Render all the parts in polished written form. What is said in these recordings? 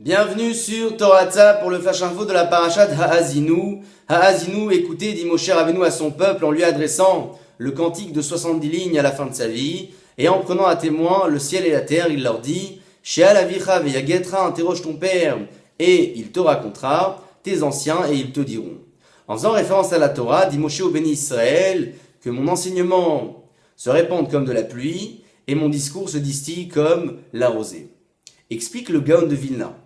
Bienvenue sur Toratza pour le Flash Info de la Parashat Ha'azinu. Ha'azinu, écoutez, dit Moshe Rabbeinu à son peuple en lui adressant le cantique de 70 lignes à la fin de sa vie. Et en prenant à témoin le ciel et la terre, il leur dit She'al avicha veyagetra, interroge ton père et il te racontera, tes anciens et ils te diront. En faisant référence à la Torah, dit Moshe au béni Israël que mon enseignement se répande comme de la pluie et mon discours se distille comme la rosée. Explique le Gaon de Vilna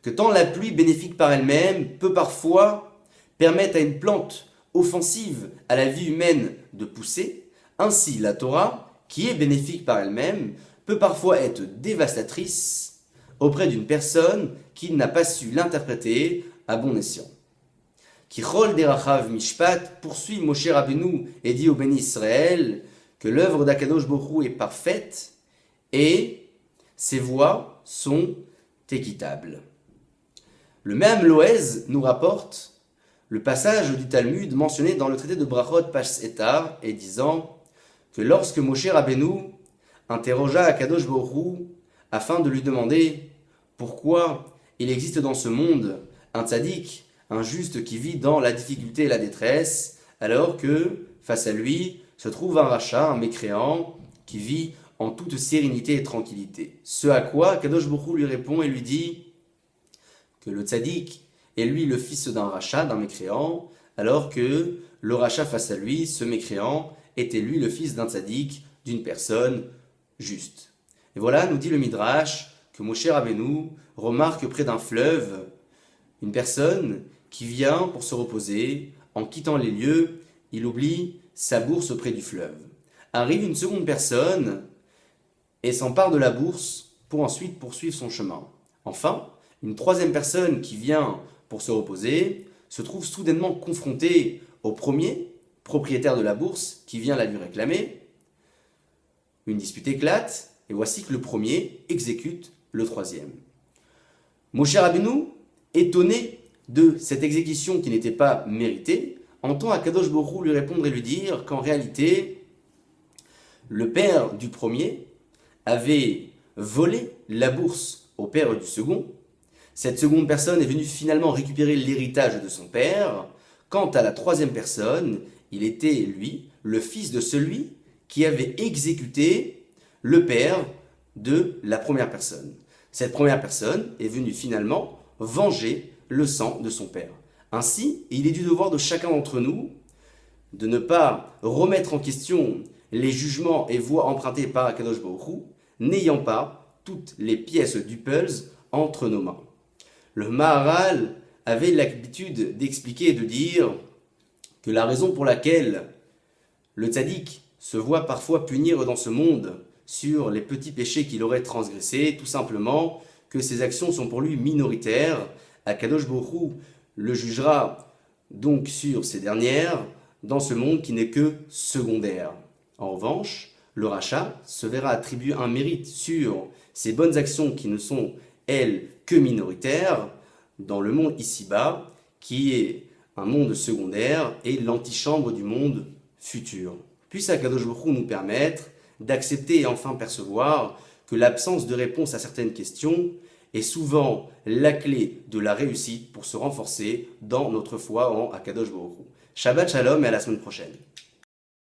que tant la pluie bénéfique par elle-même peut parfois permettre à une plante offensive à la vie humaine de pousser, ainsi la Torah, qui est bénéfique par elle-même, peut parfois être dévastatrice auprès d'une personne qui n'a pas su l'interpréter à bon escient. Kichol derachav mishpat poursuit Moshe Rabbeinu et dit au béni Israël que l'œuvre d'Akadosh Borou est parfaite et ses voies sont équitables. Le même Loez nous rapporte le passage du Talmud mentionné dans le traité de Brachot Pach Etar et disant que lorsque Moshe Rabbeinu interrogea Akadosh Borou afin de lui demander pourquoi il existe dans ce monde un tzaddik, un juste qui vit dans la difficulté et la détresse, alors que face à lui se trouve un rachat, un mécréant qui vit en toute sérénité et tranquillité. Ce à quoi Akadosh Borou lui répond et lui dit que le tzaddik est lui le fils d'un rachat, d'un mécréant, alors que le rachat face à lui, ce mécréant, était lui le fils d'un tzaddik, d'une personne juste. Et voilà, nous dit le Midrash, que Moshe Rabbeinu remarque près d'un fleuve une personne qui vient pour se reposer, en quittant les lieux, il oublie sa bourse près du fleuve. Arrive une seconde personne et s'empare de la bourse pour ensuite poursuivre son chemin. Enfin, une troisième personne qui vient pour se reposer se trouve soudainement confrontée au premier propriétaire de la bourse qui vient la lui réclamer. Une dispute éclate et voici que le premier exécute le troisième. Moshe Rabbeinu, étonné de cette exécution qui n'était pas méritée, entend Akadosh Borou lui répondre et lui dire qu'en réalité, le père du premier avait volé la bourse au père du second. Cette seconde personne est venue finalement récupérer l'héritage de son père. Quant à la troisième personne, il était, lui, le fils de celui qui avait exécuté le père de la première personne. Cette première personne est venue finalement venger le sang de son père. Ainsi, il est du devoir de chacun d'entre nous de ne pas remettre en question les jugements et voies empruntées par Akadosh Borou, n'ayant pas toutes les pièces du puzzle entre nos mains. Le Maharal avait l'habitude d'expliquer et de dire que la raison pour laquelle le tzaddik se voit parfois punir dans ce monde sur les petits péchés qu'il aurait transgressés, tout simplement que ses actions sont pour lui minoritaires. Akadosh Borou le jugera donc sur ces dernières dans ce monde qui n'est que secondaire. En revanche, le rachat se verra attribuer un mérite sur ses bonnes actions qui ne sont, elles, que minoritaires, dans le monde ici-bas, qui est un monde secondaire et l'antichambre du monde futur. Puisse Akadosh Borou nous permettre d'accepter et enfin percevoir que l'absence de réponse à certaines questions est souvent la clé de la réussite pour se renforcer dans notre foi en Akadosh Borou. Shabbat Shalom et à la semaine prochaine.